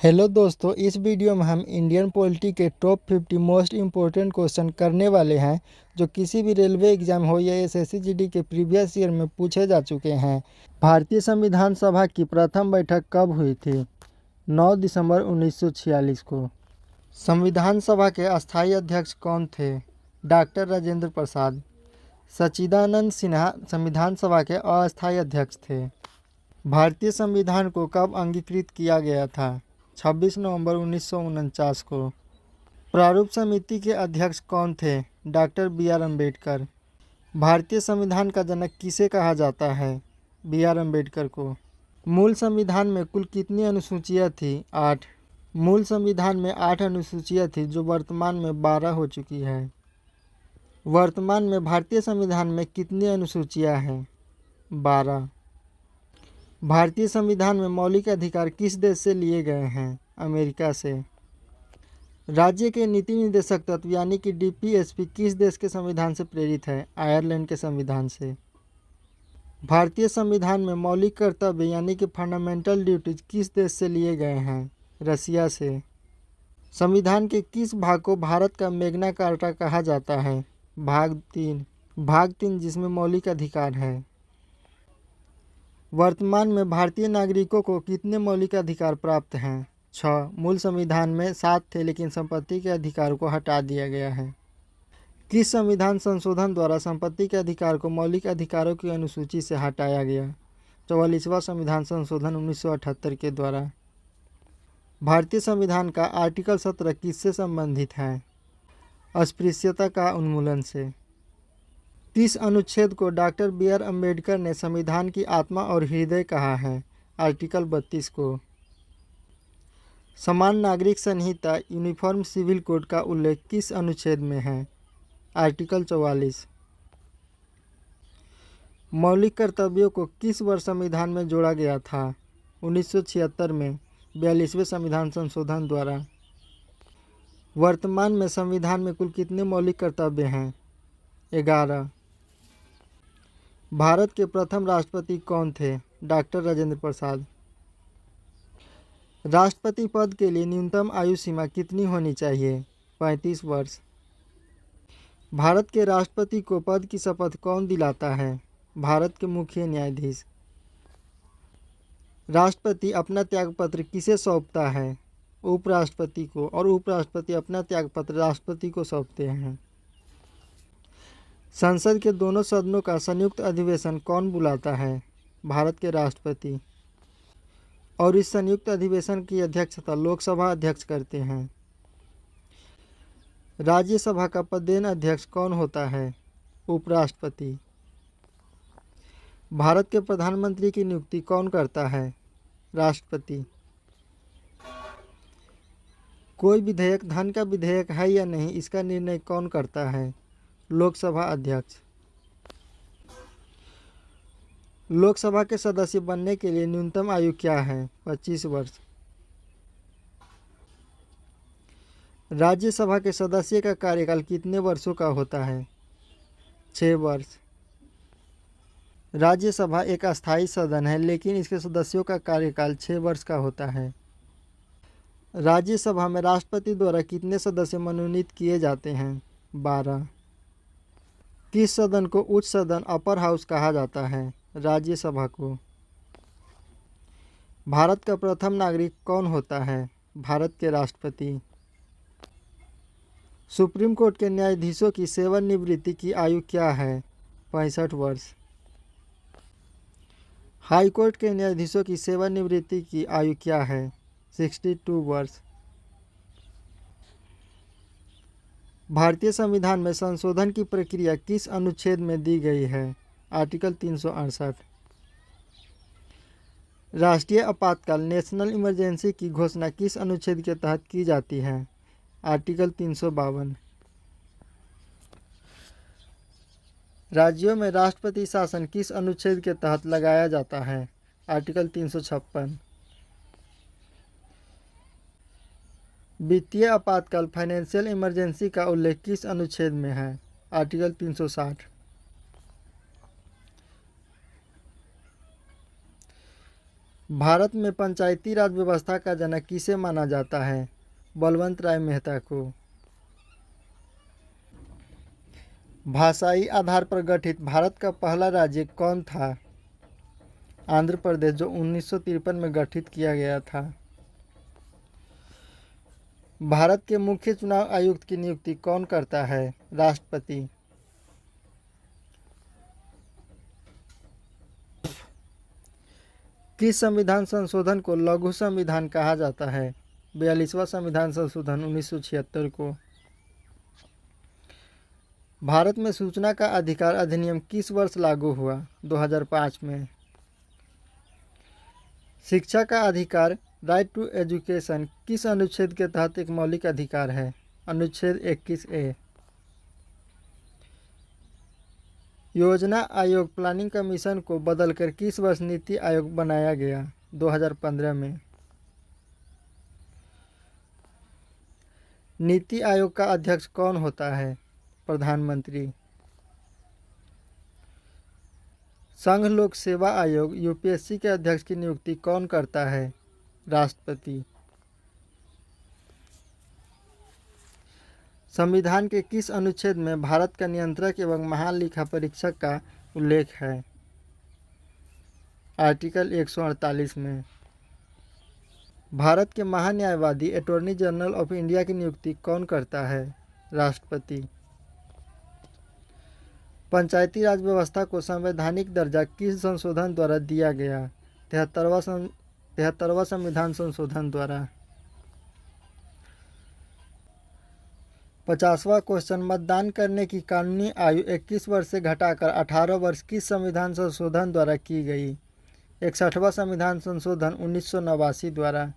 Hello दोस्तों, इस video में हम इंडियन पॉलिटी के टॉप 50 मोस्ट इम्पोर्टेंट क्वेश्चन करने वाले हैं जो किसी भी रेलवे एग्जाम हो या एसएससी जीडी के प्रीवियस ईयर में पूछे जा चुके हैं। भारतीय संविधान सभा की प्रथम बैठक कब हुई थी? 9 दिसंबर 1946 को। संविधान सभा के अस्थायी अध्यक्ष कौन थे? डॉक्टर राजेंद्र प्रसाद। सच्चिदानंद सिन्हा संविधान सभा के अस्थायी अध्यक्ष थे। भारतीय संविधान को कब अंगीकृत किया गया था? 26 नवंबर 1949 को। प्रारूप समिति के अध्यक्ष कौन थे? Doctor BR. अम्बेडकर। भारतीय संविधान का जनक किसे कहा जाता है? बी.आर. अम्बेडकर को। मूल संविधान में कुल कितनी अनुसूचियाँ थी? 8। मूल संविधान में 8 अनुसूचियाँ थी जो वर्तमान में 12 हो चुकी है। वर्तमान में भारतीय संविधान में कितनी अनुसूचियाँ हैं? 12। भारतीय संविधान में मौलिक अधिकार किस देश से लिए गए हैं? अमेरिका से। राज्य के नीति निर्देशक तत्व यानी कि डीपीएसपी किस देश के संविधान से प्रेरित है? आयरलैंड के संविधान से। भारतीय संविधान में मौलिक कर्तव्य यानी कि फंडामेंटल ड्यूटीज किस देश से लिए गए हैं? रसिया से। संविधान के किस भाग को भारत का मैग्ना कार्टा कहा जाता है? भाग 3। भाग 3 जिसमें मौलिक अधिकार है। वर्तमान में भारतीय नागरिकों को कितने मौलिक अधिकार प्राप्त हैं? 6। मूल संविधान में 7 थे लेकिन संपत्ति के अधिकार को हटा दिया गया है। किस संविधान संशोधन द्वारा संपत्ति के अधिकार को मौलिक अधिकारों की अनुसूची से हटाया गया? 44वां संविधान संशोधन 1978 के द्वारा। भारतीय संविधान का आर्टिकल 17 किससे संबंधित है? अस्पृश्यता का उन्मूलन से। किस अनुच्छेद को डॉक्टर बी.आर. अम्बेडकर ने संविधान की आत्मा और हृदय कहा है? आर्टिकल 32 को। समान नागरिक संहिता यूनिफॉर्म सिविल कोड का उल्लेख किस अनुच्छेद में है? आर्टिकल 44। मौलिक कर्तव्यों को किस वर्ष संविधान में जोड़ा गया था? 1976 में 42वें संविधान संशोधन द्वारा। वर्तमान में संविधान में कुल कितने मौलिक कर्तव्य हैं? 11। भारत के प्रथम राष्ट्रपति कौन थे? डॉक्टर राजेंद्र प्रसाद। राष्ट्रपति पद के लिए न्यूनतम आयु सीमा कितनी होनी चाहिए? 35 वर्ष। भारत के राष्ट्रपति को पद की शपथ कौन दिलाता है? भारत के मुख्य न्यायाधीश। राष्ट्रपति अपना त्यागपत्र किसे सौंपता है? उपराष्ट्रपति को, और उपराष्ट्रपति अपना त्यागपत्र राष्ट्रपति को सौंपते हैं। संसद के दोनों सदनों का संयुक्त अधिवेशन कौन बुलाता है? भारत के राष्ट्रपति। और इस संयुक्त अधिवेशन की अध्यक्षता लोकसभा अध्यक्ष करते हैं। राज्यसभा का पदेन अध्यक्ष कौन होता है? उपराष्ट्रपति। भारत के प्रधानमंत्री की नियुक्ति कौन करता है? राष्ट्रपति। कोई विधेयक धन का विधेयक है या नहीं, इसका निर्णय कौन करता है? लोकसभा अध्यक्ष। लोकसभा के सदस्य बनने के लिए न्यूनतम आयु क्या है? 25 वर्ष। राज्यसभा के सदस्य का कार्यकाल कितने वर्षों का होता है? 6 वर्ष। राज्यसभा एक अस्थायी सदन है लेकिन इसके सदस्यों का कार्यकाल 6 वर्ष का होता है। राज्यसभा में राष्ट्रपति द्वारा कितने सदस्य मनोनीत किए जाते हैं? 12। किस सदन को उच्च सदन अपर हाउस कहा जाता है? राज्यसभा को। भारत का प्रथम नागरिक कौन होता है? भारत के राष्ट्रपति। सुप्रीम कोर्ट के न्यायाधीशों की सेवानिवृत्ति की आयु क्या है? 65 वर्ष। हाई कोर्ट के न्यायाधीशों की सेवानिवृत्ति की आयु क्या है? 62 वर्ष। भारतीय संविधान में संशोधन की प्रक्रिया किस अनुच्छेद में दी गई है? आर्टिकल 368। राष्ट्रीय आपातकाल नेशनल इमरजेंसी की घोषणा किस अनुच्छेद के तहत की जाती है? आर्टिकल 352। राज्यों में राष्ट्रपति शासन किस अनुच्छेद के तहत लगाया जाता है? आर्टिकल 356। वित्तीय आपातकाल फाइनेंशियल इमरजेंसी का उल्लेख किस अनुच्छेद में है? आर्टिकल 360। भारत में पंचायती राज व्यवस्था का जनक किसे माना जाता है? बलवंत राय मेहता को। भाषाई आधार पर गठित भारत का पहला राज्य कौन था? आंध्र प्रदेश, जो 1953 में गठित किया गया था। भारत के मुख्य चुनाव आयुक्त की नियुक्ति कौन करता है? राष्ट्रपति। किस संविधान संशोधन को लघु संविधान कहा जाता है? 42वां संविधान संशोधन 1976 को। भारत में सूचना का अधिकार अधिनियम किस वर्ष लागू हुआ? 2005 में। शिक्षा का अधिकार राइट टू एजुकेशन किस अनुच्छेद के तहत एक मौलिक अधिकार है? अनुच्छेद 21A। योजना आयोग प्लानिंग कमीशन को बदलकर किस वर्ष नीति आयोग बनाया गया? 2015 में। नीति आयोग का अध्यक्ष कौन होता है? प्रधानमंत्री। संघ लोक सेवा आयोग यूपीएससी के अध्यक्ष की नियुक्ति कौन करता है? राष्ट्रपति। संविधान के किस अनुच्छेद में भारत का नियंत्रक एवं महालेखा परीक्षक का उल्लेख है? आर्टिकल 148 में। भारत के महान्यायवादी अटॉर्नी जनरल ऑफ इंडिया की नियुक्ति कौन करता है? राष्ट्रपति। पंचायती राज व्यवस्था को संवैधानिक दर्जा किस संशोधन द्वारा दिया गया? 73वां संविधान संशोधन द्वारा। 50वां क्वेश्चन, मतदान करने की कानूनी आयु 21 वर्ष से घटाकर 18 वर्ष किस संविधान संशोधन द्वारा की गई? 61वां संविधान संशोधन 1989 द्वारा।